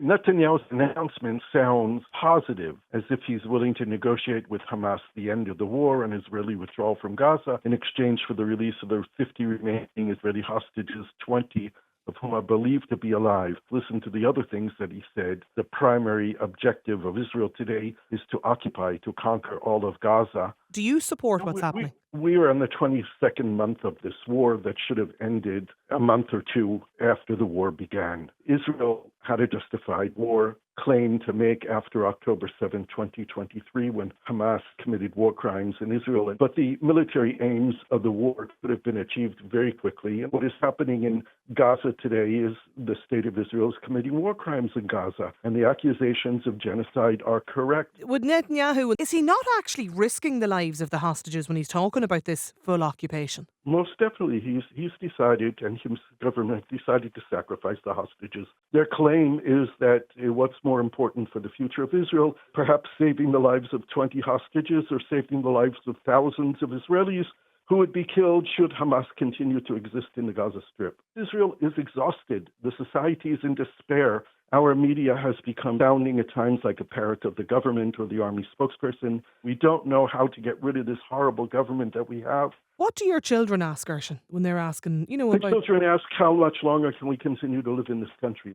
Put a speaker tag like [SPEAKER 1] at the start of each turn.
[SPEAKER 1] Netanyahu's announcement sounds positive, as if he's willing to negotiate with Hamas the end of the war and Israeli withdrawal from Gaza in exchange for the release of the 50 remaining Israeli hostages, 20 of whom are believed to be alive. Listen to the other things that he said. The primary objective of Israel today is to occupy, to conquer all of Gaza.
[SPEAKER 2] Do you support what's happening?
[SPEAKER 1] We are in the 22nd month of this war that should have ended a month or two after the war began. Israel had a justified war claim to make after October 7, 2023, when Hamas committed war crimes in Israel. But the military aims of the war could have been achieved very quickly. And what is happening in Gaza today is the state of Israel is committing war crimes in Gaza. And the accusations of genocide are correct.
[SPEAKER 2] Would Netanyahu, is he not actually risking the lives of the hostages when he's talking about this full occupation?
[SPEAKER 1] Most definitely. He's decided, and his government decided to sacrifice the hostages. Their claim is that what's more important for the future of Israel, perhaps saving the lives of 20 hostages or saving the lives of thousands of Israelis who would be killed should Hamas continue to exist in the Gaza Strip. Israel is exhausted. The society is in despair. Our media has become sounding at times like a parrot of the government or the army spokesperson. We don't know how to get rid of this horrible government that we have.
[SPEAKER 2] What do your children ask, Gershon, when they're asking,
[SPEAKER 1] The children ask, how much longer can we continue to live in this country?